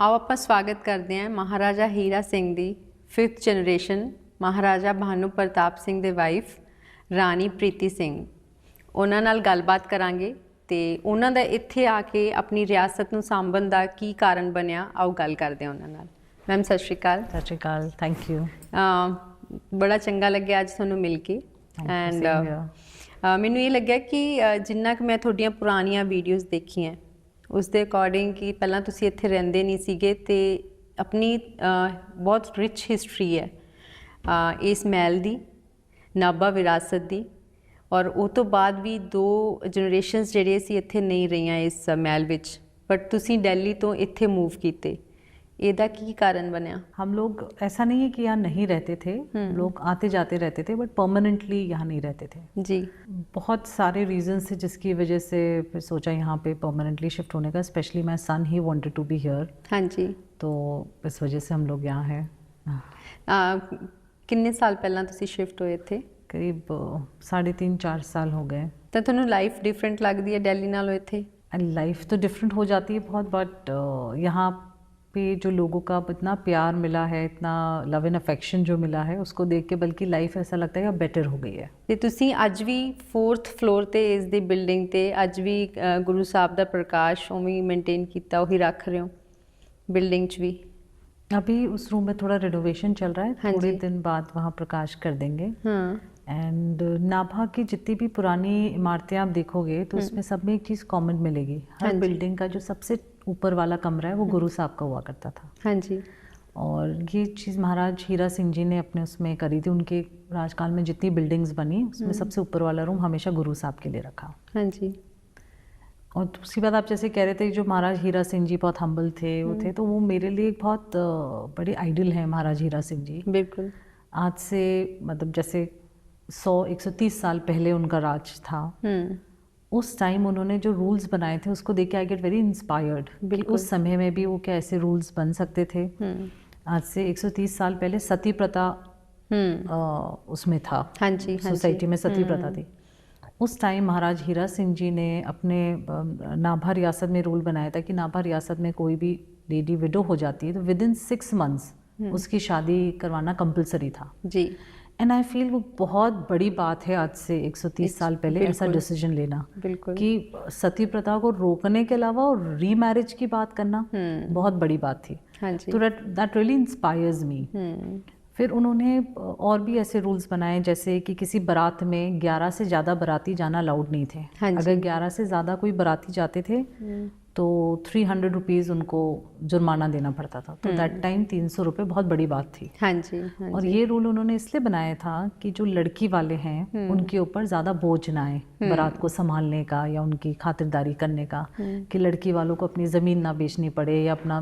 आओ ਆਪਾਂ ਸਵਾਗਤ ਕਰਦੇ ਹਾਂ ਮਹਾਰਾਜਾ ਹੀਰਾ ਸਿੰਘ ਦੀ 5th ਜਨਰੇਸ਼ਨ ਮਹਾਰਾਜਾ ਭਾਨੂ ਪ੍ਰਤਾਪ ਸਿੰਘ ਦੇ ਵਾਈਫ ਰਾਣੀ ਪ੍ਰੀਤੀ ਸਿੰਘ। ਉਹਨਾਂ ਨਾਲ ਗੱਲਬਾਤ ਕਰਾਂਗੇ ਤੇ ਉਹਨਾਂ ਦਾ ਇੱਥੇ ਆ ਕੇ ਆਪਣੀ ਰਿਆਸਤ ਨੂੰ ਸਾਂਭਣ ਦਾ ਕੀ ਕਾਰਨ ਬਣਿਆ। ਆਓ ਗੱਲ ਕਰਦੇ ਹਾਂ ਉਹਨਾਂ ਨਾਲ। ਮੈਮ ਸਤਿ ਸ਼੍ਰੀ ਅਕਾਲ। ਸਤਿ ਸ਼੍ਰੀ ਅਕਾਲ, ਥੈਂਕ ਯੂ। ਬੜਾ ਚੰਗਾ ਲੱਗਿਆ ਅੱਜ ਤੁਹਾਨੂੰ ਮਿਲ ਕੇ। ਐਂਡ ਮੈਨੂੰ ਇਹ ਲੱਗਿਆ ਕਿ ਜਿੰਨਾ ਕਿ ਮੈਂ ਤੁਹਾਡੀਆਂ ਪੁਰਾਣੀਆਂ ਵੀਡੀਓਜ਼ ਦੇਖੀਆਂ ਉਸ ਦੇ ਅਕੋਰਡਿੰਗ ਕਿ ਪਹਿਲਾਂ ਤੁਸੀਂ ਇੱਥੇ ਰਹਿੰਦੇ ਨਹੀਂ ਸੀਗੇ ਅਤੇ ਆਪਣੀ ਬਹੁਤ ਰਿਚ ਹਿਸਟਰੀ ਹੈ ਇਸ ਮਹਿਲ ਦੀ, ਨਾਭਾ ਵਿਰਾਸਤ ਦੀ। ਔਰ ਉਹ ਤੋਂ ਬਾਅਦ ਵੀ 2 ਜਨਰੇਸ਼ਨਸ ਜਿਹੜੇ ਸੀ ਇੱਥੇ ਨਹੀਂ ਰਹੀਆਂ ਇਸ ਮਹਿਲ ਵਿੱਚ, ਬਟ ਤੁਸੀਂ ਦਿੱਲੀ ਤੋਂ ਇੱਥੇ मूव ਕੀਤੇ। ਇਹਦਾ ਕੀ ਕਾਰਨ बना? हम लोग ऐसा नहीं है कि यहाँ नहीं रहते थे, लोग आते जाते रहते थे, बट परमानेंटली यहाँ नहीं रहते थे जी। बहुत सारे रीजंस थे जिसकी वजह से फिर सोचा यहाँ पे परमानेंटली शिफ्ट होने का। Especially my son he wanted to be here. हाँ जी। तो इस वजह से हम लोग यहाँ हैं। किन्ने साल पहला तुसी शिफ्ट होए थे? करीब 3.5-4 साल हो गए। तो तुहानू लाइफ डिफरेंट लगती है दिल्ली नालों इत्थे? लाइफ तो डिफरेंट हो जाती है बहुत, बट यहाँ पे जो लोगों का इतना प्यार मिला है, इतना लव एंड अफेक्शन जो मिला है, उसको देख के बल्कि लाइफ ऐसा लगता है कि बेटर हो गई है। ਤੇ ਤੁਸੀਂ ਅੱਜ ਵੀ 4th ਫਲੋਰ ਤੇ ਇਸ ਦੀ ਬਿਲਡਿੰਗ ਤੇ ਅੱਜ ਵੀ ਗੁਰੂ ਸਾਹਿਬ ਦਾ ਪ੍ਰਕਾਸ਼ ਉਵੇਂ ਮੇਨਟੇਨ ਕੀਤਾ, ਉਹੀ ਰੱਖ ਰਹੇ ਹੋ ਬਿਲਡਿੰਗ 'ਚ ਵੀ? अभी उस रूम में थोड़ा रिनोवेशन चल रहा है। हाँ थोड़े जी। दिन बाद वहाँ प्रकाश कर देंगे। हाँ। एंड नाभा की जितनी भी पुरानी इमारतें आप देखोगे तो उसमें सब में एक चीज़ कॉमन मिलेगी। हाँ हर जी। बिल्डिंग का जो सबसे ऊपर वाला कमरा है वो गुरु साहब का हुआ करता था। हाँ जी। और ये चीज़ महाराज हीरा सिंह जी ने अपने उसमें करी थी। उनके राजकाल में जितनी बिल्डिंग्स बनी उसमें सबसे ऊपर वाला रूम हमेशा गुरु साहब के लिए रखा। हाँ जी। और दूसरी बात, आप जैसे कह रहे थे जो महाराज हीरा सिंह जी बहुत हम्बल थे, वो थे, तो वो मेरे लिए एक बहुत बड़ी आइडल है महाराज हीरा सिंह जी। बिल्कुल। आज से मतलब जैसे 100-130 साल पहले उनका राज था, उस टाइम उन्होंने जो रूल्स बनाए थे उसको देख के आई गेट वेरी इंस्पायर्ड कि उस समय में भी वो क्या ऐसे रूल्स बन सकते थे। आज से 130 साल पहले सती प्रथा उसमें था। हाँ जी। सोसाइटी में सती प्रथा थी। उस टाइम महाराज हीरा सिंह जी ने अपने नाभा रियासत में रूल बनाया था कि नाभा रियासत में कोई भी लेडी विडो हो जाती है तो विदिन 6 मंथ्स उसकी शादी करवाना कंपलसरी था जी। एंड आई फील वो बहुत बड़ी बात है आज से 130 साल पहले ऐसा डिसीजन लेना। बिल्कुल। कि सती प्रथा को रोकने के अलावा और रीमैरिज की बात करना बहुत बड़ी बात थी। हाँ जी। तो दैट रियली इंस्पायर्स मी। फिर उन्होंने और भी ऐसे रूल्स बनाए जैसे कि किसी बारात में 11 से ज़्यादा बाराती जाना अलाउड नहीं थे। हाँ। अगर 11 से ज़्यादा कोई बाराती जाते थे तो 300 रुपीज़ उनको जुर्माना देना पड़ता था। तो दैट टाइम 300 रुपये बहुत बड़ी बात थी। हाँ जी। हाँ और जी। ये रूल उन्होंने इसलिए बनाया था कि जो लड़की वाले हैं उनके ऊपर ज़्यादा बोझ ना आए बारात को संभालने का या उनकी खातिरदारी करने का, कि लड़की वालों को अपनी ज़मीन ना बेचनी पड़े या अपना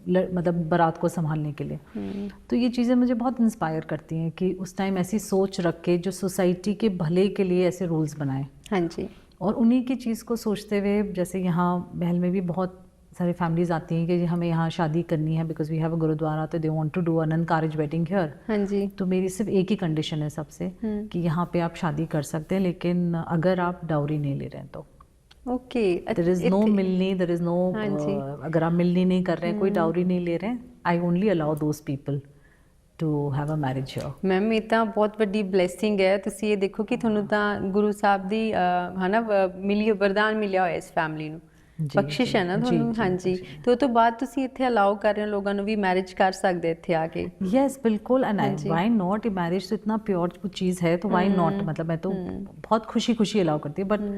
मतलब बारात को संभालने के लिए। तो ये चीज़ें मुझे बहुत इंस्पायर करती हैं कि उस टाइम ऐसी सोच रख के जो सोसाइटी के भले के लिए ऐसे रूल्स बनाए। हाँ जी। और उन्हीं की चीज़ को सोचते हुए जैसे यहाँ महल में भी बहुत सारी फैमिलीज आती हैं कि हमें यहाँ शादी करनी है because we have a Gurdwara, तो they want to do un encourage wedding here. हाँ जी। तो मेरी सिर्फ एक ही कंडीशन है सबसे कि यहाँ पे आप शादी कर सकते हैं लेकिन अगर आप डाउरी नहीं ले रहे हैं तो। ओके। देयर इज नो मिलनी, देयर इज नो, अगर आप मिलनी नहीं कर रहे हैं, कोई डाउरी नहीं ले रहे हैं, I only allow those people to have a marriage here. Ma'am ये तो बहुत बड़ी ब्लैसिंग है। तुसी ये देखो कि तुहानू तां गुरु साहब दी है ना मिली वरदान मिलिया होया इस फैमिली नू, बख्शिश है ना ਤੁਹਾਨੂੰ। ਹਾਂਜੀ। ਤੇ ਉਹ ਤੋਂ ਬਾਅਦ ਤੁਸੀਂ ਇੱਥੇ ਅਲਾउ कर रहे हो लोगों ਨੂੰ भी मैरिज कर सकते ਇੱਥੇ आके? यस बिल्कुल। एंड व्हाई नॉट, मैरिज तो इतना प्योर चीज़ है तो व्हाई नॉट, मतलब मैं तो बहुत खुशी खुशी अलाउ करती हूँ। बट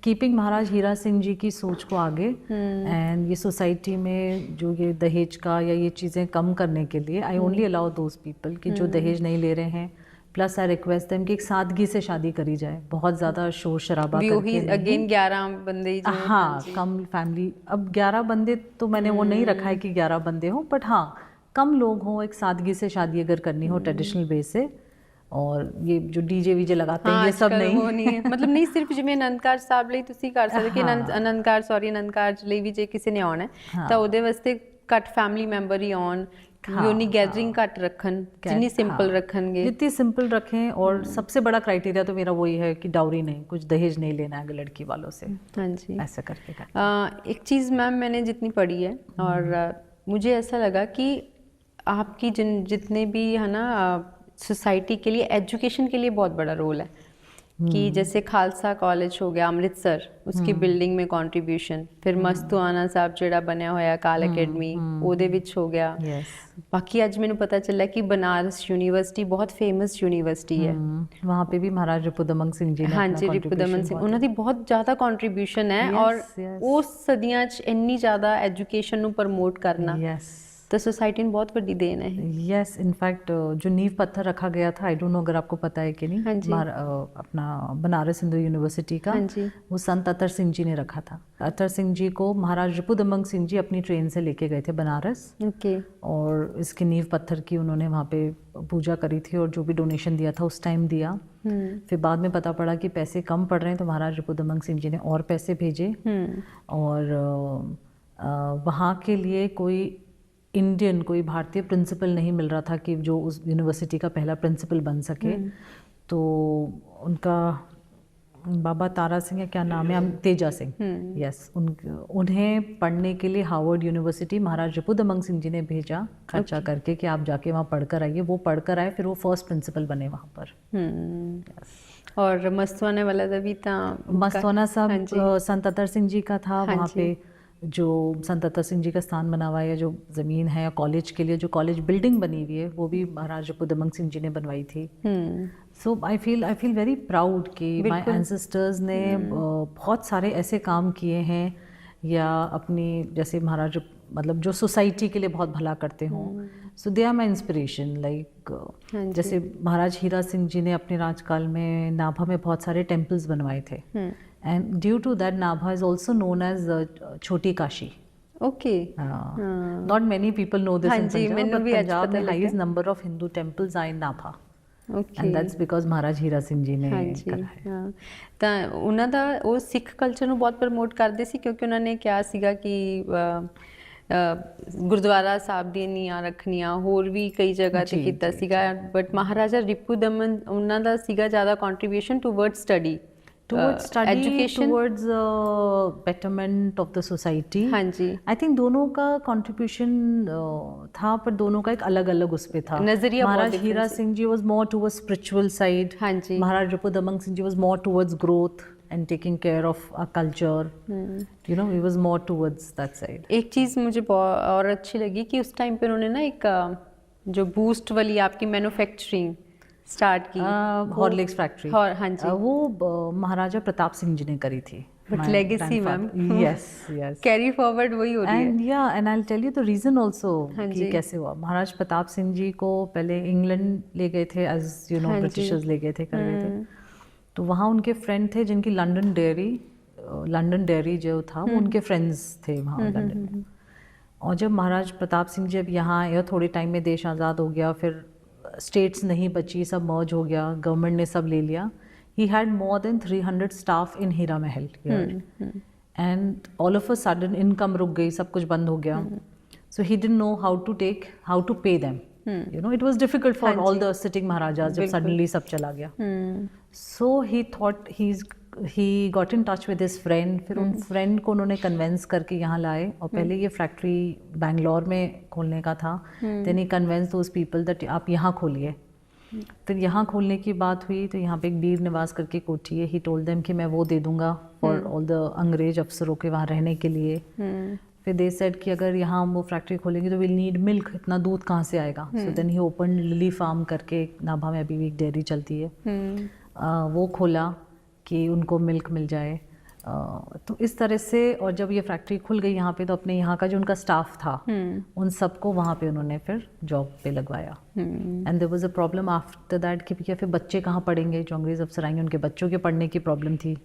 कीपिंग महाराज हीरा सिंह जी की सोच को आगे एंड ये सोसाइटी में जो ये दहेज का या ये चीज़ें कम करने के लिए आई ओनली अलाउ दोज पीपल कि जो दहेज नहीं ले रहे हैं। प्लस आई रिक्वेस्ट देम कि एक सादगी से शादी करी जाए, बहुत ज़्यादा शोर शराबा करके। अगेन 11 बंदे ही। हाँ, कम फैमिली। अब 11 बंदे तो मैंने वो नहीं रखा है कि 11 बंदे हों, बट हाँ कम लोग हों, एक सादगी से शादी अगर करनी हो ट्रेडिशनल वे से। और ये जो डीजे वीजे लगाते हैं ये सब नहीं है। मतलब नहीं सिर्फ जिवें आनंद कारज साहब ਲਈ ਤੁਸੀਂ ਕਰ ਸਕਦੇ ਕਿ ਆਨੰਦ ਕਾਰਜ ਲਈ ਵੀ ਜੇ ਕਿਸੇ ਨੇ ਆਉਣਾ ਤਾਂ ਉਹਦੇ ਵਾਸਤੇ ਘੱਟ ਫੈਮਿਲੀ ਮੈਂਬਰ ਹੀ ਆਉਣ। यूनी गैदरिंग घट रखन, जितनी सिंपल रखेंगे, जितनी सिंपल रखें। और सबसे बड़ा क्राइटेरिया तो मेरा वही है कि डाउरी नहीं, कुछ दहेज नहीं लेना है लड़की वालों से। हाँ जी। ऐसा करके एक चीज़ मैम मैंने जितनी पढ़ी है और मुझे ऐसा लगा कि आपकी जितने भी है ना सोसाइटी के लिए, एजुकेशन के लिए बहुत बड़ा रोल है कि जैसे खालसा कॉलेज हो गया अमृतसर, उसकी बिल्डिंग में कंट्रीब्यूशन, फिर मस्तुआना ਸਾਹਿਬ ਜਿਹੜਾ ਬਣਿਆ ਹੋਇਆ ਕਾਲ ਅਕੈਡਮੀ ਉਹਦੇ ਵਿੱਚ ਹੋ ਗਿਆ। बाकी आज मैंने पता चला कि बनारस यूनिवर्सिटी बहुत फेमस यूनिवर्सिटी है। वहाँ पे भी महाराज रिपुदमन सिंह जी ने हाँ जी, रिपुदमन सिंह ਉਹਨਾਂ ਦੀ ਬਹੁਤ ਜ਼ਿਆਦਾ ਕੰਟਰੀਬਿਊਸ਼ਨ ਹੈ ਔਰ ਉਸ ਸਦੀਆਂ 'ਚ ਇੰਨੀ ਜ਼ਿਆਦਾ ਐਜੂਕੇਸ਼ਨ ਨੂੰ ਪ੍ਰਮੋਟ ਕਰਨਾ तो सोसाइटी में बहुत बड़ी देन है। यस, इनफैक्ट जो नींव पत्थर रखा गया था, आई डोंट नो अगर आपको पता है कि नहीं, अपना बनारस हिंदू यूनिवर्सिटी का, वो संत अतर सिंह जी ने रखा था। अतर सिंह जी को महाराज रिपुदमन सिंह जी अपनी ट्रेन से लेके गए थे बनारस, और इसकी नींव पत्थर की उन्होंने वहाँ पे पूजा करी थी और जो भी डोनेशन दिया था उस टाइम दिया। फिर बाद में पता पड़ा कि पैसे कम पड़ रहे हैं, तो महाराज रिपुदमन सिंह जी ने और पैसे भेजे, और वहाँ के लिए कोई इंडियन, कोई भारतीय प्रिंसिपल नहीं मिल रहा था कि जो उस यूनिवर्सिटी का पहला प्रिंसिपल बन सके। तो उनका बाबा तारा सिंह, क्या नाम है, तेजा सिंह, यस, उन्हें पढ़ने के लिए हार्वर्ड यूनिवर्सिटी महाराज रिपुदमन सिंह जी ने भेजा खर्चा करके कि आप जाके वहाँ पढ़कर आइए। वो पढ़कर आए, फिर वो फर्स्ट प्रिंसिपल बने वहाँ पर। और मस्तवाना वाला भी था, मस्तवाना साहब संत अतर सिंह जी का था। वहाँ पे जो संत अतर सिंह जी का स्थान बना हुआ है, या जो ज़मीन है, या कॉलेज के लिए जो कॉलेज बिल्डिंग बनी हुई है, वो भी महाराज रिपुदमन सिंह जी ने बनवाई थी। सो आई फील वेरी प्राउड कि माय एंसेस्टर्स ने बहुत सारे ऐसे काम किए हैं, या अपनी जैसे महाराज मतलब जो सोसाइटी के लिए बहुत भला करते हों। So they are my inspiration. Like जैसे महाराज हीरा सिंह जी ने अपने राजकाल में नाभा में बहुत सारे टेम्पल्स बनवाए थे, and due to that Nabha is also known as Choti Kashi. Okay. Not many people know this in Punjab, but Punjab the highest number of Hindu temples are in Nabha. Okay. And that's because Maharaj Hira Singh ji ਨੇ ਕਰਾ ਹੈ। ਤਾਂ ਉਹਨਾਂ ਦਾ ਉਹ ਸਿੱਖ culture ਨੂੰ ਬਹੁਤ promote ਕਰਦੇ ਸੀ, ਕਿਉਂਕਿ ਉਹਨਾਂ ਨੇ ਕਿਹਾ ਸੀਗਾ ਕਿ ਗੁਰਦੁਆਰਾ ਸਾਹਿਬ ਦੀਆਂ ਨੀਆਂ ਰੱਖਣੀਆਂ, ਹੋਰ ਵੀ ਕਈ ਜਗ੍ਹਾ ਤੇ ਕੀਤਾ ਸੀਗਾ। ਬਟ ਮਹਾਰਾਜਾ ਰਿਪੁਦਮਨ ਉਹਨਾਂ ਦਾ ਸੀਗਾ ਜ਼ਿਆਦਾ contribution toward study, towards study, education, towards betterment of the society। हाँ जी, I think दोनों का contribution था, पर दोनों का एक अलग अलग उस पे था नजरिया। महाराज Hira Singh ji was more towards spiritual side। हाँ जी, महाराज रिपुदमन सिंह जी was more towards growth and taking care of our culture। You know, he was more towards that side। एक चीज़ मुझे और अच्छी लगी कि उस टाइम पे उन्होंने ना एक जो बूस्ट वाली आपकी मैन्युफैक्चरिंग स्टार्ट की, हॉर्लिक्स फैक्ट्री, हाँ जी, वो महाराजा प्रताप सिंह जी ने करी थी। But legacy ma'am, yes carry forward वही हो रही है। एंड या and I will tell you the reason also कि कैसे हुआ। महाराज प्रताप सिंह जी को पहले इंग्लैंड ले गए थे, एज यू नो ब्रिटिशर्स ले गए थे, कर गए थे। तो वहाँ उनके फ्रेंड थे जिनकी लंदन डेयरी जो था वो उनके फ्रेंड्स थे वहाँ लंदन में। और जब महाराज प्रताप सिंह जी अब यहाँ आए, थोड़े टाइम में देश आज़ाद हो गया, फिर स्टेट्स नहीं बची, सब मर्ज हो गया, गवर्नमेंट ने सब ले लिया। He had more than 300 staff in Hira Mahal and all of a sudden income रुक गई, सब कुछ बंद हो गया। So he didn't know how to pay them. You know, it was difficult for all the sitting maharajas जब सडनली सब चला गया। So he thought he got in touch with his friend. फिर उन फ्रेंड को उन्होंने कन्वेंस करके यहाँ लाए, और पहले ये फैक्ट्री बैंगलोर में खोलने का था। Then he convince those people that आप यहाँ खोलिए। फिर यहाँ खोलने की बात हुई, तो यहाँ पे एक बीर निवास करके कोठी है। ही टोल्ड देम कि मैं वो दे दूँगा फॉर ऑल द अंग्रेज अफसरों के वहाँ रहने के लिए। फिर दे सेड कि अगर यहाँ हम वो फैक्ट्री खोलेंगे तो विल नीड मिल्क, इतना दूध कहाँ से आएगा। So then he open lily farm करके, नाभा में अभी भी एक डेयरी चलती है, वो खोला कि उनको मिल्क मिल जाए। तो इस तरह से, और जब ये फैक्ट्री खुल गई यहाँ पे, तो अपने यहाँ का जो उनका स्टाफ था उन सबको वहाँ पे उन्होंने फिर जॉब पे लगवाया। And there was a problem after that कि भैया फिर बच्चे कहाँ पढ़ेंगे, जो अंग्रेज अफसर आएंगे उनके बच्चों के पढ़ने की प्रॉब्लम थी।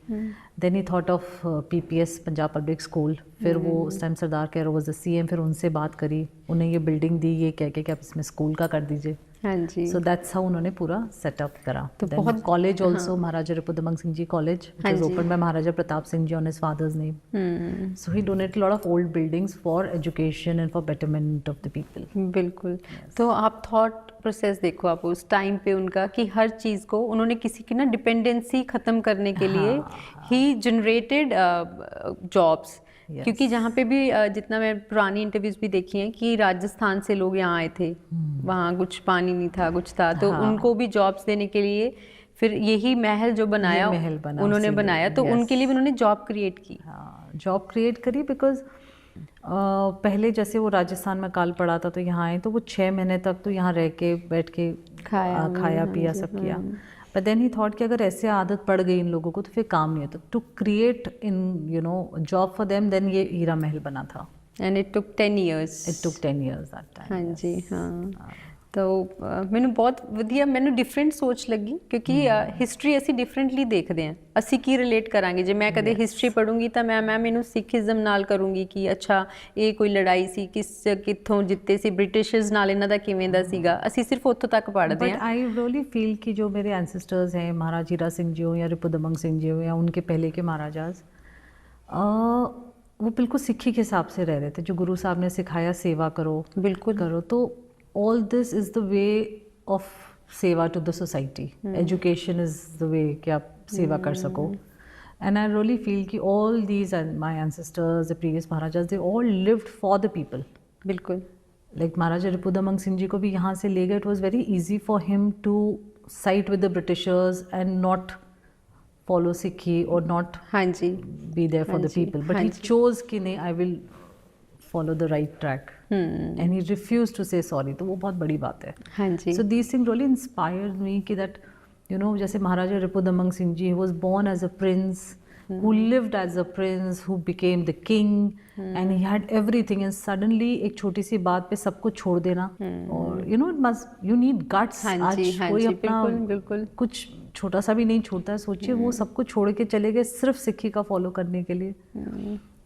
Then he thought of PPS, Punjab public school. फिर वो उस time Sardar Kairon was the CM, फिर उनसे बात करी, उन्हें ये बिल्डिंग दी, ये कह के कि आप इसमें स्कूल का कर दीजिए। हाँ जी, सो दैट्स हाउ उन्होंने पूरा सेटअप करा। तो बहुत college also, Maharaja Ripudaman Singh ji college, which was open by Maharaja Pratap Singh ji on his father's name. So he donated lot of old buildings for education and for betterment of the people. बिल्कुल। तो आप थॉट प्रोसेस देखो, आप उस टाइम पे उनका कि हर चीज़ को उन्होंने किसी की ना डिपेंडेंसी ख़त्म करने के लिए ही जनरेटेड जॉब्स। Yes. क्योंकि जहाँ पे भी जितना मैं पुरानी इंटरव्यूज भी देखी हैं कि राजस्थान से लोग यहाँ आए थे, वहाँ कुछ पानी नहीं था, कुछ था, तो हाँ। उनको भी जॉब्स देने के लिए फिर यही महल जो बनाया, महल बना उन्होंने उसी बनाया, तो Yes. उनके लिए भी उन्होंने जॉब क्रिएट की। हाँ, जॉब क्रिएट करी बिकॉज पहले जैसे वो राजस्थान में काल पड़ा था तो यहाँ आए, तो वो 6 महीने तक तो यहाँ रह के बैठ के खाया पिया सब किया। बट देन ही थॉट कि अगर ऐसे आदत पड़ गई इन लोगों को तो फिर काम नहीं होता, to create in job for them, then ये हीरा महल बना था। And it took 10 years। It took 10 years that time. हाँ जी, हाँ। तो ਮੈਨੂੰ ਬਹੁਤ ਵਧੀਆ, ਮੈਨੂੰ ਡਿਫਰੈਂਟ ਸੋਚ ਲੱਗੀ, ਕਿਉਂਕਿ ਹਿਸਟਰੀ ਅਸੀਂ ਡਿਫਰੈਂਟਲੀ ਦੇਖਦੇ ਹਾਂ। ਅਸੀਂ ਕੀ ਰਿਲੇਟ ਕਰਾਂਗੇ, ਜੇ ਮੈਂ ਕਦੇ ਹਿਸਟਰੀ ਪੜੂੰਗੀ ਤਾਂ ਮੈਂ ਇਹਨੂੰ ਸਿੱਖੀਜ਼ਮ ਨਾਲ ਕਰੂੰਗੀ ਕਿ ਅੱਛਾ ਇਹ ਕੋਈ ਲੜਾਈ ਸੀ, ਕਿੱਥੋਂ ਜਿੱਤੇ ਸੀ, ਬ੍ਰਿਟਿਸ਼ਰਸ ਨਾਲ ਇਹਨਾਂ ਦਾ ਕਿਵੇਂ ਦਾ ਸੀਗਾ, ਅਸੀਂ ਸਿਰਫ ਉੱਥੋਂ ਤੱਕ ਪੜ੍ਹਦੇ ਹਾਂ। बट आई रियली फील कि जो मेरे एंसेस्टर्स हैं, महाराज हीरा सिंह जी हो या रिपुदमन सिंह जी हो या उनके पहले के महाराजाज, वो बिल्कुल सिक्खी के हिसाब से रह रहे थे। जो गुरु साहब ने सिखाया सेवा करो, बिल्कुल करो, तो all this is the way of सेवा to the society. Education is the way कि आप सेवा कर सको। And I really feel कि all these and my ancestors, the previous महाराजाs, they all lived for the people. बिल्कुल। Like महाराजा रिपुदमन सिंह जी को भी यहाँ से ले गए, it was very easy for him to side with the Britishers and not follow Sikhi or not हाँ जी, be there for the people. But he chose कि नहीं, I will follow the right track. And he refused to say sorry. तो वो बहुत बड़ी बात है। हाँ जी। So these things really inspired me कि that जैसे महाराजा रिपुदमन सिंह जी, he was born as a prince, who lived as a prince, who became the king, and he had everything, and suddenly एक छोटी सी बात पे सब कुछ छोड़ देना, और you need guts। हाँ जी, हाँ कोई जी, अपना बिल्कुल कुछ छोटा सा भी नहीं छोड़ता है। सोचिए वो सब कुछ छोड़ के चले गए सिर्फ सिक्खी का फॉलो करने के लिए।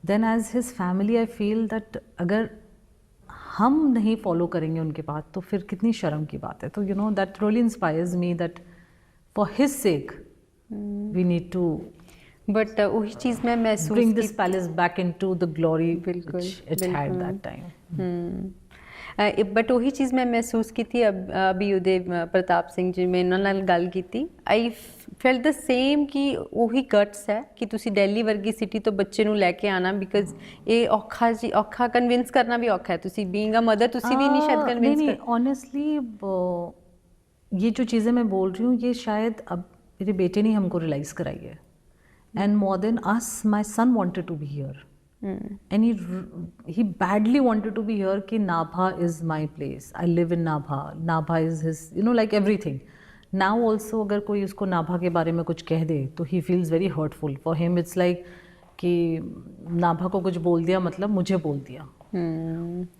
Then as his family I feel that अगर हम नहीं फॉलो करेंगे उनके बात तो फिर कितनी शर्म की बात है। तो that really inspires me that for his sake we need to but वही चीज़ मैं महसूस bring this palace back into the glory बिल्कुल, it had that time. But ਉਹੀ ਚੀਜ਼ ਮੈਂ ਮਹਿਸੂਸ ਕੀਤੀ ਅਭੀ ਉਹਦੇ ਪ੍ਰਤਾਪ ਸਿੰਘ ਜੀ, ਮੈਂ ਇਹਨਾਂ ਨਾਲ ਗੱਲ ਕੀਤੀ, ਆਈ ਫੈਲਟ ਦ ਸੇਮ ਕਿ ਉਹੀ ਗਟਸ ਹੈ ਕਿ ਤੁਸੀਂ ਦਿੱਲੀ ਵਰਗੀ ਸਿਟੀ ਤੋਂ ਬੱਚੇ ਨੂੰ ਲੈ ਕੇ ਆਣਾ, ਬਿਕਾਜ਼ ਇਹ ਔਖਾ ਕਨਵਿੰਸ ਕਰਨਾ ਵੀ ਔਖਾ ਹੈ। ਤੁਸੀਂ ਬੀਇੰਗ ਅ ਮਦਰ ਤੁਸੀਂ ਵੀ ਨਹੀਂ ਸ਼ਾਇਦ ਕਨਵਿੰਸ नहीं ऑनेस्टली ये जो चीज़ें मैं बोल रही हूँ ये शायद अब मेरे बेटे ने हमको रियलाइज़ कराई है। And more than us my son wanted to be here, and he badly wanted to be here कि Nabha is my place, I live in Nabha is his like everything. Now also अगर कोई उसको नाभा के बारे में कुछ कह दे तो he feels very hurtful. For him it's like कि नाभा को कुछ बोल दिया मतलब मुझे बोल दिया।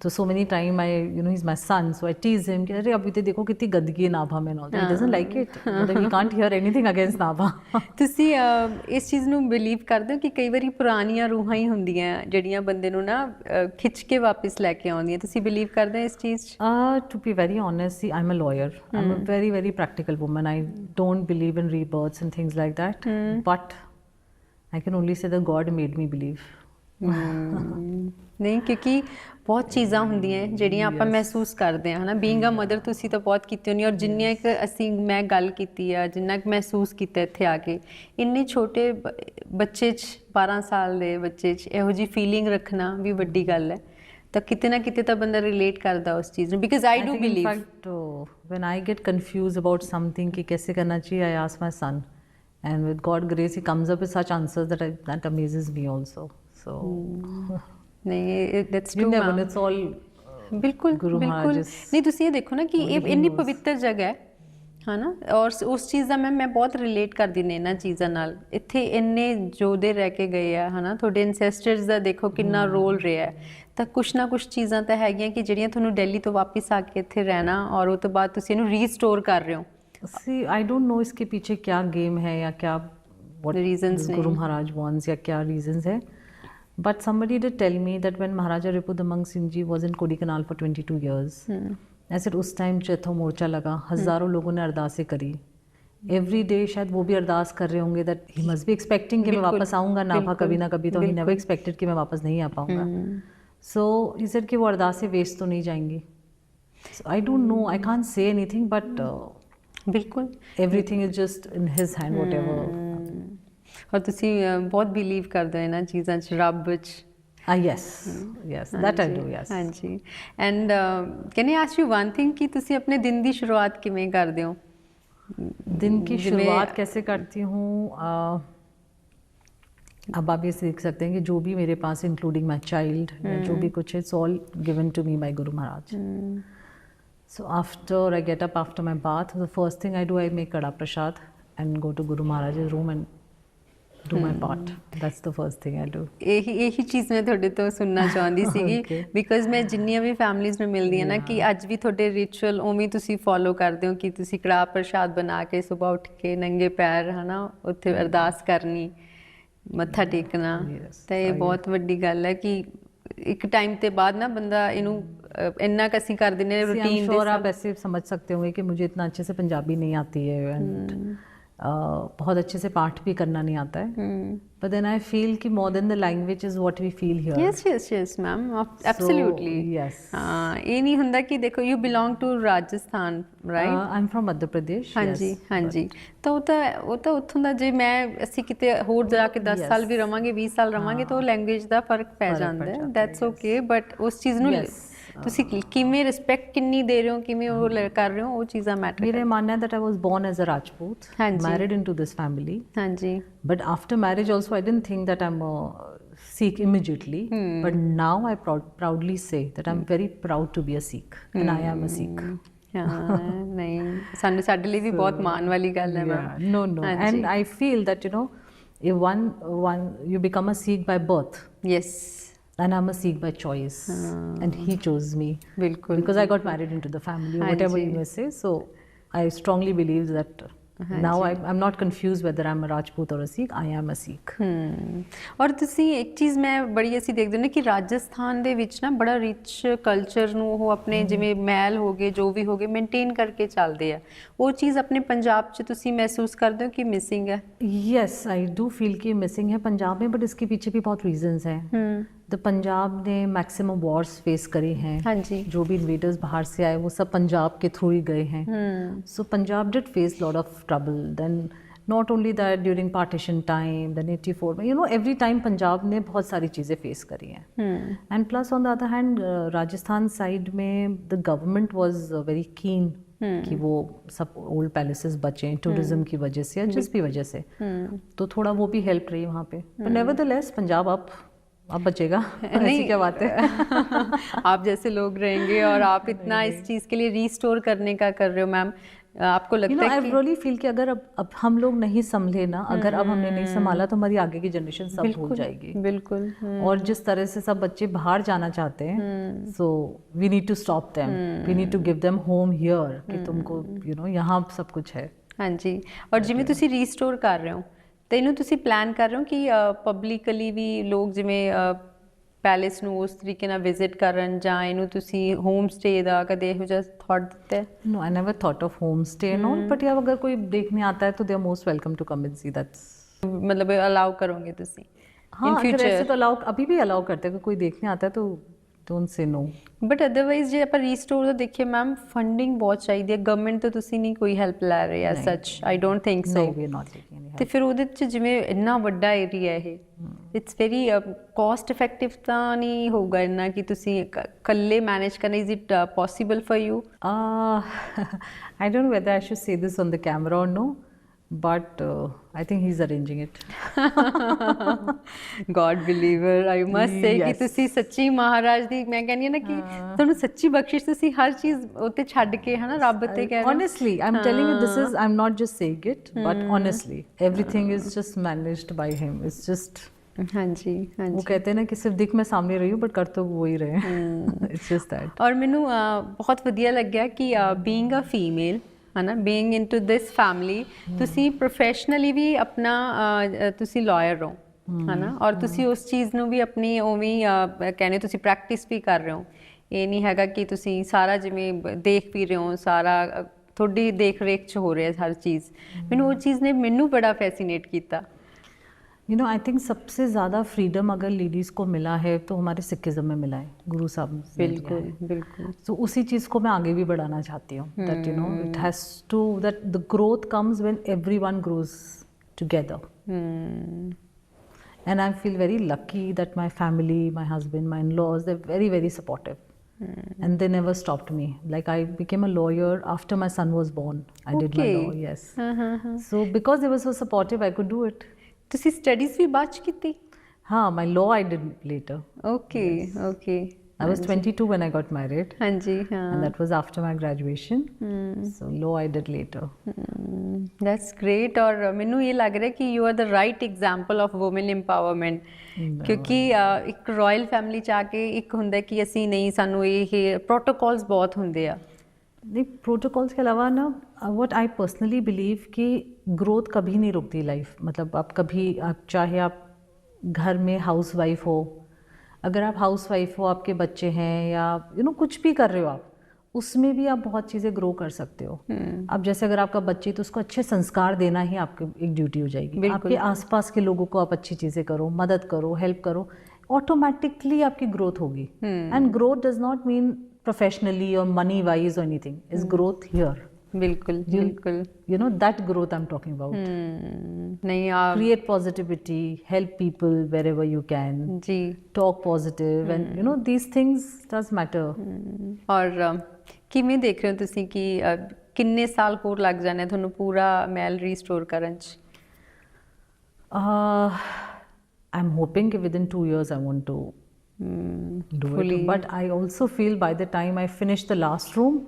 तो so many time I he's my son, so I tease him कि अरे अभी तो देखो कितनी गंदगी है नाभा में, he doesn't like it, मतलब he can't hear anything against Nabha. ਤੁਸੀਂ ਇਸ ਚੀਜ਼ ਨੂੰ ਬਿਲੀਵ ਕਰਦੇ ਹੋ ਕਿ ਕਈ ਵਾਰੀ ਪੁਰਾਣੀਆਂ ਰੂਹਾਂ ਹੀ ਹੁੰਦੀਆਂ ਜਿਹੜੀਆਂ ਬੰਦੇ ਨੂੰ ਨਾ ਖਿੱਚ ਕੇ ਵਾਪਸ ਲੈ ਕੇ ਆਉਂਦੀਆਂ, ਤੁਸੀਂ ਬਿਲੀਵ ਕਰਦੇ ਹੋ ਇਸ ਚੀਜ਼ 'ਚ? To be very honest, see, I'm a lawyer. I'm a very, very practical woman. I don't believe in rebirths and things like that. But I can only say that God made me believe. ਨਹੀਂ, ਕਿਉਂਕਿ ਬਹੁਤ ਚੀਜ਼ਾਂ ਹੁੰਦੀਆਂ ਜਿਹੜੀਆਂ ਆਪਾਂ ਮਹਿਸੂਸ ਕਰਦੇ ਹਾਂ, ਹੈ ਨਾ। ਬੀਇੰਗ ਅ ਮਦਰ ਤੁਸੀਂ ਤਾਂ ਬਹੁਤ ਕੀਤੀ ਹੋਣੀ, ਔਰ ਜਿੰਨੀਆਂ ਕਿ ਮੈਂ ਗੱਲ ਕੀਤੀ ਆ, ਜਿੰਨਾ ਕੁ ਮਹਿਸੂਸ ਕੀਤਾ ਇੱਥੇ ਆ ਕੇ, ਇੰਨੇ ਛੋਟੇ ਬੱਚੇ 'ਚ 12 ਸਾਲ ਦੇ ਬੱਚੇ 'ਚ ਇਹੋ ਜਿਹੀ ਫੀਲਿੰਗ ਰੱਖਣਾ ਵੀ ਵੱਡੀ ਗੱਲ ਹੈ। ਤਾਂ ਕਿਤੇ ਨਾ ਕਿਤੇ ਤਾਂ ਬੰਦਾ ਰਿਲੇਟ ਕਰਦਾ ਉਸ ਚੀਜ਼ ਨੂੰ, because I do believe. In fact, when I get confused about something कि कैसे करना चाहिए, I ask my son, and with God grace he comes up with such answers that amazes me also. So ਨਹੀਂ, that's true, you never know, it's all ਬਿਲਕੁਲ ਗੁਰੂ ਬਿਲਕੁਲ। ਮਹਾਰਾਜ ਨਹੀਂ, ਤੁਸੀਂ ਇਹ ਦੇਖੋ ਨਾ ਕਿ ਇਹ ਇੰਨੀ ਪਵਿੱਤਰ ਜਗ੍ਹਾ ਹੈ ਨਾ, ਔਰ ਉਸ ਚੀਜ਼ ਦਾ ਮੈਂ ਬਹੁਤ ਰਿਲੇਟ ਕਰਦੀ ਨੇ ਇਹਨਾਂ ਚੀਜ਼ਾਂ ਨਾਲ। ਇੱਥੇ ਇੰਨੇ ਯੋਧੇ ਰਹਿ ਕੇ ਗਏ ਆ, ਹੈ ਨਾ, ਤੁਹਾਡੇ ਐਂਸੈਸਟਰਸ ਦਾ ਦੇਖੋ ਕਿੰਨਾ ਰੋਲ ਰਿਹਾ। ਤਾਂ ਕੁਛ ਨਾ ਕੁਛ ਚੀਜ਼ਾਂ ਤਾਂ ਹੈਗੀਆਂ ਕਿ ਜਿਹੜੀਆਂ ਤੁਹਾਨੂੰ ਦਿੱਲੀ ਤੋਂ ਵਾਪਸ ਆ ਕੇ ਇੱਥੇ ਰਹਿਣਾ, ਔਰ ਉਹ ਤੋਂ ਬਾਅਦ ਤੁਸੀਂ ਇਹਨੂੰ ਰੀਸਟੋਰ ਕਰ ਰਹੇ ਹੋ। See, I don't know इसके पीछे क्या गेम है या क्या what reasons Guru Maharaj wants या क्या reasons है, but somebody did tell me that when Maharaja Ripudamang Singh Ji was in Kodaikanal for 22 years, I said उस टाइम चौथा मोर्चा लगा, हज़ारों लोगों ने अरदासें करी, एवरी डे शायद वो भी अरदास कर रहे होंगे that he must be expecting कि मैं वापस आऊँगा नाभा कभी ना कभी, तो he never expected कि मैं वापस नहीं आ पाऊँगा। So he said कि वो अरदासें वेस्ट तो नहीं जाएंगी। So I don't know, I can't say anything, but ਬਿਲਕੁਲ everything is just in his hand, whatever। ਔਰ ਤੁਸੀਂ ਬਹੁਤ ਬਿਲੀਵ ਕਰਦੇ ਹੋ ਇਹਨਾਂ ਚੀਜ਼ਾਂ 'ਚ, ਰੱਬ 'ਚ, Yes, yes, that I do, yes. ਹਾਂਜੀ and can I ask you one thing ਕਿ ਤੁਸੀਂ ਆਪਣੇ ਦਿਨ ਦੀ ਸ਼ੁਰੂਆਤ ਕਿਵੇਂ ਕਰਦੇ ਹੋ? दिन की शुरुआत कैसे करती हूँ? अब आप ये सीख सकते हैं कि जो भी मेरे पास इंक्लूडिंग माई चाइल्ड जो भी कुछ है, it's all given to me by Guru Maharaj. So after I get up after my bath, the first thing I do, I make kada prasad and go to Guru Maharaj's room and do my part. That's the first thing I do. ਇਹੀ ਚੀਜ਼ ਮੈਂ ਤੁਹਾਡੇ ਤੋਂ ਸੁਣਨਾ ਚਾਹੁੰਦੀ ਸੀਗੀ because ਮੈਂ ਜਿੰਨੀਆਂ ਵੀ ਫੈਮਲੀਜ਼ ਨੂੰ ਮਿਲਦੀ ਹਾਂ ਨਾ ਕਿ ਅੱਜ ਵੀ ਤੁਹਾਡੇ ਰਿਚੁਅਲ ਉਵੇਂ ਤੁਸੀਂ ਫੋਲੋ ਕਰਦੇ ਹੋ ਕਿ ਤੁਸੀਂ ਕੜਾਹ ਪ੍ਰਸ਼ਾਦ ਬਣਾ ਕੇ ਸਵੇਰ ਉੱਠ ਕੇ ਨੰਗੇ ਪੈਰ ਹਨਾ ਉੱਥੇ ਅਰਦਾਸ ਕਰਨੀ, ਮੱਥਾ ਟੇਕਣਾ, ਤਾਂ ਇਹ ਬਹੁਤ ਵੱਡੀ ਗੱਲ ਹੈ ਕਿ ਇੱਕ ਟਾਈਮ ਤੇ ਬਾਅਦ ਨਾ ਬੰਦਾ ਇਹਨੂੰ ਇੰਨਾ ਕੁ ਅਸੀਂ ਕਰ ਦਿੰਦੇ ਨੇ ਰੂਟੀਨ ਦੇ। आप ऐसे समझ सकते होंगे कि मुझे इतना अच्छे से पंजाबी नहीं आती है एंड बहुत अच्छे से पाठ भी करना नहीं आता है, but then I feel कि more than the language is what we feel here. yes ma'am, absolutely. Yes. ਇਹ ਨਹੀਂ ਹੁੰਦਾ ਕਿ ਦੇਖੋ you belong to Rajasthan, right? I'm from Madhya Pradesh. ਹਾਂਜੀ ਹਾਂਜੀ, ਤਾਂ ਉਹ ਤਾਂ ਉੱਥੋਂ ਦਾ ਜੇ ਅਸੀਂ ਕਿਤੇ ਹੋਰ ਜਾ ਕੇ 10 ਸਾਲ ਵੀ ਰਵਾਂਗੇ 20 ਸਾਲ ਰਵਾਂਗੇ ਤਾਂ ਉਹ ਲੈਂਗੁਏਜ ਦਾ ਫਰਕ ਪੈ ਜਾਂਦਾ ਹੈ, ਦੈਟਸ ਓਕੇ, ਬਟ ਉਸ ਚੀਜ਼ ਨੂੰ ਤੁਸੀਂ ਕਿਵੇਂ ਰਿਸਪੈਕਟ ਕਿੰਨੀ ਦੇ ਰਹੇ ਹੋ, ਕਿਵੇਂ ਉਹ ਕਰ ਰਹੇ ਹੋ, ਉਹ ਚੀਜ਼ਾਂ ਮੈਟਰ। ਮੇਰਾ ਮੰਨਣਾ ਹੈ that I was born as a Rajput, married into this family. ਹਾਂਜੀ, but after marriage also I didn't think that I'm a Sikh immediately, but now I proudly say that I'm very proud to be a Sikh and I am a Sikh. ਨਹੀਂ ਸਾਨੂੰ ਸਾਡੇ ਲਈ ਵੀ ਬਹੁਤ ਮਾਣ ਵਾਲੀ ਗੱਲ ਹੈ ma'am. no and I feel that if one you become a Sikh by birth, yes, and I'm a Sikh by choice, and he chose me bilkul because I got married into the family, whatever you may say. So I strongly believe that now I'm not confused whether I'm a Rajput or a Sikh. I am a Sikh. ਔਰ ਤੁਸੀਂ ਇੱਕ ਚੀਜ਼ ਮੈਂ ਬੜੀ ਅਸੀਂ ਦੇਖਦੇ ਨੇ ਕਿ ਰਾਜਸਥਾਨ ਦੇ ਵਿੱਚ ਨਾ ਬੜਾ ਰਿਚ ਕਲਚਰ ਨੂੰ ਉਹ ਆਪਣੇ ਜਿਵੇਂ ਮਹਿਲ ਹੋ ਗਏ ਜੋ ਵੀ ਹੋ ਗਏ ਮੇਨਟੇਨ ਕਰਕੇ ਚੱਲਦੇ ਆ, ਉਹ ਚੀਜ਼ ਆਪਣੇ ਪੰਜਾਬ 'ਚ ਤੁਸੀਂ ਮਹਿਸੂਸ ਕਰਦੇ ਹੋ ਕਿ ਮਿਸਿੰਗ ਹੈ? Yes, I do feel कि मिसिंग है पंजाब में, but इसके पीछे भी बहुत रीजंस हैं. तो पंजाब ने मैक्सिमम वॉर्स फेस करे हैं. हाँ जी, जो भी इन्वेडर्स बाहर से आए वो सब पंजाब के थ्रू ही गए हैं. So Punjab did face lot of trouble. Then not only that, during partition time, then 84 में एवरी टाइम पंजाब ने बहुत सारी चीज़ें फेस करी हैं. And plus on the other hand Rajasthan side में the government was very keen कि वो सब ओल्ड पैलेसेस बचें टूरिज्म की वजह से या जिस भी वजह से, तो थोड़ा वो भी हेल्प रही वहाँ पे. पर नेवरदलेस पंजाब अब बचेगा, ऐसी क्या बात है. आप जैसे लोग रहेंगे और आप इतना इस चीज़ के लिए रीस्टोर करने का कर रहे हो मैम, आपको लगता है कि I really feel कि अगर अब हम लोग नहीं संभले ना, अगर अब हमने नहीं संभाला तो हमारी आगे की जनरेशन सब भूल जाएगी. बिल्कुल. और जिस तरह से सब बच्चे बाहर जाना चाहते हैं, so we need to stop them, we need to give them home here कि तुमको यहाँ सब कुछ है. हाँ जी, और जिमें तुसी रीस्टोर कर रहे हो तो ਇਹਨੂੰ ਤੁਸੀਂ ਪਲਾਨ ਕਰ ਰਹੇ ਹੋ ਕਿ ਪਬਲਿਕਲੀ ਵੀ ਲੋਕ ਜਿਵੇਂ ਪੈਲੇਸ ਨੂੰ ਉਸ ਤਰੀਕੇ ਨਾਲ ਵਿਜ਼ਿਟ ਕਰਨ, ਜਾਂ ਇਹਨੂੰ ਤੁਸੀਂ ਹੋਮ ਸਟੇ ਦਾ ਕਦੇ ਇਹੋ ਜਿਹਾ ਥਾਟ ਦਿੱਤਾ ਹੈ? No, I never thought of home stay and all, but यार अगर कोई देखने आता है तो they are most welcome to come and see. That's मतलब अलाउ करोगे ਤੁਸੀਂ? हाँ, अगर ऐसे तो अलाउ, अभी भी अलाउ करते हैं. कोई देखने आता है तो don't say no. But otherwise ਜੇ ਆਪਾਂ ਰੀਸਟੋਰ ਦਾ ਦੇਖੀਏ ਮੈਮ, ਫੰਡਿੰਗ ਬਹੁਤ ਚਾਹੀਦੀ ਹੈ ਗਵਰਨਮੈਂਟ ਤੋਂ, ਤੁਸੀਂ ਨਹੀਂ ਕੋਈ ਹੈਲਪ ਲੈ ਰਹੇ ਐਜ਼ ਸੱਚ? I don't think so. No, we are not taking any help. ਤੇ ਫਿਰ ਉਹਦੇ 'ਚ ਜਿਵੇਂ ਇੰਨਾ ਵੱਡਾ ਏਰੀਆ ਇਹ, ਇਟਸ ਵੈਰੀ ਕੋਸਟ ਇਫੈਕਟਿਵ ਤਾਂ ਨਹੀਂ ਹੋਊਗਾ ਇੰਨਾ ਕਿ ਤੁਸੀਂ ਇਕੱਲੇ ਮੈਨੇਜ ਕਰਨਾ? Is it possible for you? I don't know whether I should say this on the camera or no, but I think he's arranging it. God believer, I must say ਕਿ ਤੁਸੀਂ ਸੱਚੀ ਮਹਾਰਾਜ ਦੀ, ਮੈਂ ਕਹਿੰਦੀ ਹਾਂ ਨਾ ਕਿ ਤੁਹਾਨੂੰ ਸੱਚੀ ਬਖਸ਼ਿਸ਼, ਤੁਸੀਂ ਹਰ ਚੀਜ਼ ਉੱਤੇ ਛੱਡ ਕੇ ਹਨਾ ਰੱਬ ਤੇ ਕਹਿ ਰਹੇ ਹੋ. Honestly, I'm telling you, this is, I'm not just saying it, but honestly, everything is just managed by him. It's just ਹਾਂਜੀ ਹਾਂਜੀ, वो कहते हैं ना कि सिर्फ दिख मैं सामने रही हूँ बट कर तो वो ही रहे हैं. It's just that. ਔਰ ਮੈਨੂੰ ਬਹੁਤ ਵਧੀਆ ਲੱਗਿਆ ਕਿ ਬੀਇੰਗ ਅ ਫੀਮੇਲ ਹੈ ਨਾ, ਬੀਇੰਗ ਇਨਟੂ ਦਿਸ ਫੈਮਿਲੀ, ਤੁਸੀਂ ਪ੍ਰੋਫੈਸ਼ਨਲੀ ਵੀ ਆਪਣਾ ਤੁਸੀਂ ਲਾਇਰ ਹੋ ਹੈ ਨਾ, ਔਰ ਤੁਸੀਂ ਉਸ ਚੀਜ਼ ਨੂੰ ਵੀ ਆਪਣੀ ਉਵੇਂ ਕਹਿੰਦੇ ਤੁਸੀਂ ਪ੍ਰੈਕਟਿਸ ਵੀ ਕਰ ਰਹੇ ਹੋ. ਇਹ ਨਹੀਂ ਹੈਗਾ ਕਿ ਤੁਸੀਂ ਸਾਰਾ ਜਿਵੇਂ ਦੇਖ ਵੀ ਰਹੇ ਹੋ, ਸਾਰਾ ਤੁਹਾਡੀ ਦੇਖ ਰੇਖ 'ਚ ਹੋ ਰਿਹਾ ਹਰ ਚੀਜ਼. ਮੈਨੂੰ ਉਹ ਚੀਜ਼ ਨੇ ਮੈਨੂੰ ਬੜਾ ਫੈਸੀਨੇਟ ਕੀਤਾ. आई थिंक सबसे ज़्यादा फ्रीडम अगर लेडीज़ को मिला है तो हमारे सिखिज़म में मिला है, गुरु साहब ने. बिल्कुल बिल्कुल. तो उसी चीज़ को मैं आगे भी बढ़ाना चाहती हूँ, that it has to, that the growth comes when everyone grows together. And I feel very lucky that my family, my husband, my in-laws, they're very, very supportive. And they never stopped me. Like I became a lawyer after my son was born. I did my Okay. law, yes. So because they were so supportive, I could do it. ਤੁਸੀਂ studies ਵੀ ਬਾਅਦ ਚ ਕੀਤੀ? हाँ, my law I did later. Okay okay I was 22 when I got married. ਹਾਂਜੀ ਹਾਂ And that was after my graduation. So law I did later. That's great ਔਰ ਮੈਨੂੰ ਇਹ ਲੱਗ ਰਿਹਾ ਕਿ you are the right example of woman empowerment ਕਿਉਂਕਿ ਇੱਕ ਰਾਇਲ ਫੈਮਿਲੀ ਚ ਆ ਕੇ ਇੱਕ ਹੁੰਦਾ ਕਿ ਅਸੀਂ ਨਹੀਂ ਸਾਨੂੰ ਇਹ ਪ੍ਰੋਟੋਕੋਲਸ ਬਹੁਤ ਹੁੰਦੇ ਆ नहीं, प्रोटोकॉल्स के अलावा ना व्हाट आई पर्सनली बिलीव कि ग्रोथ कभी नहीं रुकती लाइफ. मतलब आप कभी आप चाहे आप घर में हाउस वाइफ हो, अगर आप हाउस वाइफ हो, आपके बच्चे हैं या कुछ भी कर रहे हो आप उसमें भी आप बहुत चीज़ें ग्रो कर सकते हो. अब जैसे अगर आपका बच्चे तो उसको अच्छे संस्कार देना ही आपकी एक ड्यूटी हो जाएगी. आपके आसपास के लोगों को आप अच्छी चीज़ें करो, मदद करो, हेल्प करो, ऑटोमेटिकली आपकी ग्रोथ होगी. And growth does not mean professionally or money wise or anything. Is growth here. बिल्कुल बिल्कुल that growth I'm talking about. नहीं Create positivity, help people wherever you can. Ji Talk positive and these things does matter. ਔਰ ਕਿਵੇਂ ਦੇਖ ਰਹੇ ਹੋ ਤੁਸੀਂ ਕਿ ਕਿੰਨੇ ਸਾਲ ਹੋਰ ਲੱਗ ਜਾਣੇ ਤੁਹਾਨੂੰ ਪੂਰਾ ਮੈਲ ਰੀਸਟੋਰ ਕਰਨ ਚ? I'm hoping that within 2 years I want to do fully. it. But I also feel by the time I finish the last room,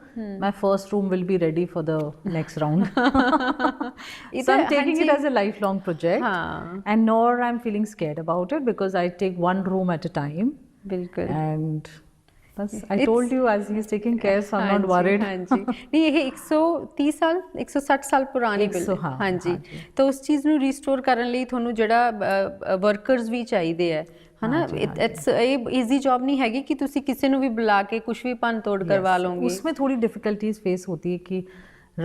my first room will be ready for the next round. So I'm taking it as a lifelong project. And nor I'm feeling scared about it because I take one room at a time. बिल्कुल And I told you as he's taking care, so I'm not worried. हाँ जी नहीं ਇਹ 130 ਸਾਲ 160 ਸਾਲ ਪੁਰਾਣੀ building ਹਾਂ ਜੀ ਤਾਂ ਉਸ ਚੀਜ਼ ਨੂੰ ਰੀਸਟੋਰ ਕਰਨ ਲਈ ਤੁਹਾਨੂੰ ਜਿਹੜਾ ਵਰਕਰਸ ਵੀ ਚਾਹੀਦੇ ਹੈ ਹਨਾ ਇਟਸ ਇਹ ਈਜ਼ੀ ਜੌਬ ਨਹੀਂ ਹੈਗੀ ਕਿ ਤੁਸੀਂ ਕਿਸੇ ਨੂੰ ਵੀ ਬੁਲਾ ਕੇ ਕੁਝ ਵੀ ਭੰਨ ਤੋੜ ਕਰਵਾ ਲਓਗੇ. उसमें थोड़ी डिफिकल्टीज फेस होती है कि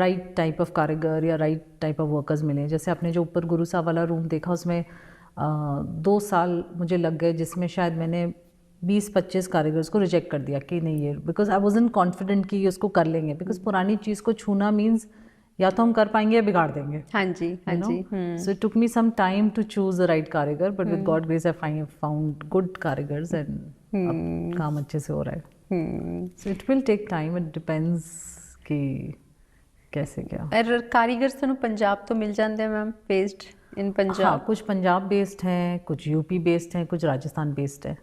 राइट टाइप ऑफ कारीगर या राइट टाइप ऑफ वर्कर्स मिले. जैसे आपने जो ऊपर गुरु साहब वाला रूम देखा उसमें 2 साल मुझे लग गए जिसमें शायद मैंने 20-25 कारीगर्स को रिजेक्ट कर दिया कि नहीं ये बिकॉज आई वॉजंट कॉन्फिडेंट कि ये उसको कर लेंगे बिकॉज पुरानी चीज़ को छूना मीन्स या तो हम कर पाएंगे या बिगाड़ देंगे. हाँ जी हाँ जी. So it took me some time to choose the right कारीगर but with God grace I found good कारीगर्स and अब काम अच्छे से हो रहा है. So it will take time. It depends कि कैसे क्या. और कारीगर्स ਤੁਹਾਨੂੰ ਪੰਜਾਬ ਤੋਂ ਮਿਲ ਜਾਂਦੇ ਮੈਮ बेस्ड इन पंजाब? हाँ, कुछ पंजाब बेस्ड हैं, कुछ यूपी बेस्ड हैं, कुछ राजस्थान बेस्ड है.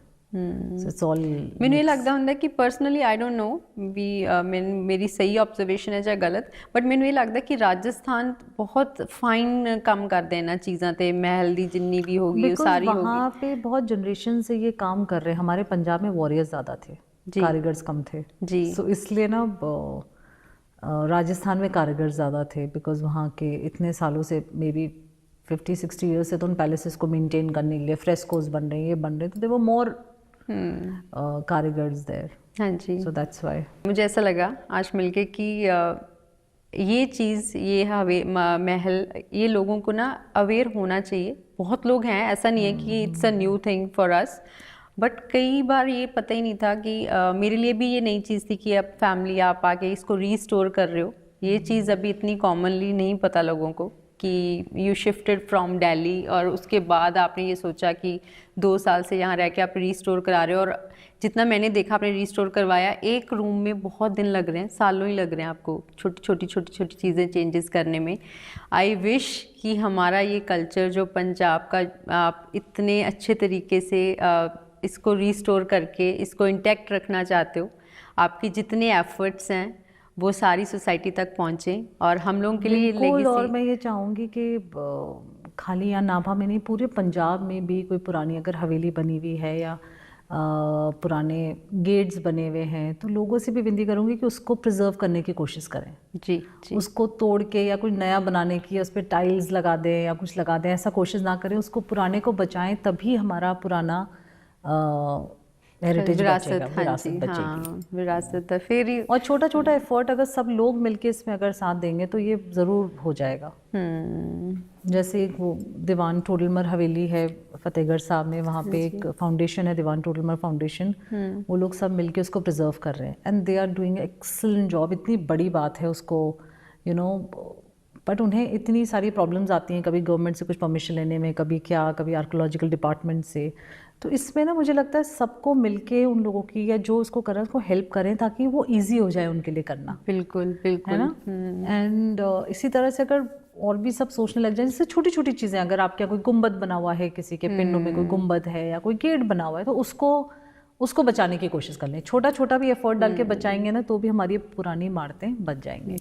So it's all ਮੈਨੂੰ ਇਹ ਲੱਗਦਾ ਹੁੰਦਾ ਕਿ ਪਰਸਨਲੀ ਆਈ ਡੋਨਟ ਨੋ ਵੀ ਮੇਰੀ ਸਹੀ ਆਬਜ਼ਰਵੇਸ਼ਨ ਹੈ ਜਾਂ ਗਲਤ ਬਟ ਮੈਨੂੰ ਇਹ ਲੱਗਦਾ ਕਿ ਰਾਜਸਥਾਨ ਬਹੁਤ फाइन ਕੰਮ ਕਰਦੇ ਇਹਨਾਂ चीज़ों ਤੇ महल ਦੀ जितनी भी होगी वो सारी होगी. वहाँ पे बहुत जनरेशन से ये काम कर रहे हैं. हमारे पंजाब में वॉरियर्स ज़्यादा थे, कारीगर्स कम थे जी. सो इसलिए ना राजस्थान में कारीगर्स ज़्यादा थे बिकॉज वहाँ के इतने सालों से मे बी 50-60 ईयर्स से तो उन पैलेसेस को मेंटेन करने के लिए फ्रेस्कोस बन रहे हैं, ये बन रहे हैं, तो दे वर मोर कारीगर्स देयर. हाँ जी. सो दैट्स व्हाई मुझे ऐसा लगा आज मिलके कि ये चीज़ ये महल ये लोगों को ना अवेयर होना चाहिए. बहुत लोग हैं, ऐसा नहीं है कि it's a new thing for us but कई बार ये पता ही नहीं था कि मेरे लिए भी ये नई चीज़ थी कि अब फैमिली आप आके इसको रीस्टोर कर रहे हो. ये चीज़ अभी इतनी कॉमनली नहीं पता लोगों को कि यू शिफ्टेड फ्रॉम दिल्ली और उसके बाद आपने ये सोचा कि 2 साल से यहाँ रह के आप रीस्टोर करा रहे हो. और जितना मैंने देखा आपने रीस्टोर करवाया, एक रूम में बहुत दिन लग रहे हैं, सालों ही लग रहे हैं आपको छोटी छोटी चीज़ें चेंजेस करने में. आई विश कि हमारा ये कल्चर जो पंजाब का आप इतने अच्छे तरीके से इसको रीस्टोर करके इसको इंटैक्ट रखना चाहते हो, आपके जितने एफर्ट्स हैं वो सारी सोसाइटी तक पहुँचे और हम लोगों के लिए लेगेसी. और मैं ये चाहूँगी कि खाली यहाँ नाभा में नहीं, पूरे पंजाब में भी कोई पुरानी अगर हवेली बनी हुई है या पुराने गेट्स बने हुए हैं तो लोगों से भी विनती करूँगी कि उसको प्रिजर्व करने की कोशिश करें. जी. उसको तोड़ के या कुछ नया बनाने की या उस पर टाइल्स लगा दें या कुछ लगा दें, ऐसा कोशिश ना करें. उसको पुराने को बचाएं, तभी हमारा पुराना हेरिटेज बचेगा, विरासत बचेगी. विरासत फिर ही. और छोटा छोटा एफर्ट अगर सब लोग मिलके इसमें अगर साथ देंगे तो ये ज़रूर हो जाएगा. जैसे वो दीवान टोडलमल हवेली है फतेहगढ़ साहब में, वहाँ पे एक फाउंडेशन है दीवान टोडलमल फाउंडेशन. वो लोग सब मिलके उसको प्रिजर्व कर रहे हैं and they are doing excellent job. इतनी बड़ी बात है उसको बट उन्हें इतनी सारी प्रॉब्लम्स आती हैं, कभी गवर्नमेंट से कुछ परमिशन लेने में, कभी क्या, कभी आर्कोलॉजिकल डिपार्टमेंट से। तो इसमें ना मुझे लगता है सबको मिलके उन लोगों की, या जो उसको कर रहे हैं उसको हेल्प करें, ताकि वो ईजी हो जाए उनके लिए करना। बिल्कुल बिल्कुल, है ना। एंड इसी तरह से अगर और भी सब सोचने लग जाए, जैसे छोटी छोटी चीज़ें, अगर आपके यहाँ कोई गुंबद बना हुआ है, किसी के पिंडों में कोई गुंबद है या कोई गेट बना हुआ है, तो उसको बचाने की कोशिश कर लें। छोटा छोटा भी एफर्ट डाल के बचाएंगे ना, तो भी हमारी पुरानी इमारतें बच जाएंगी।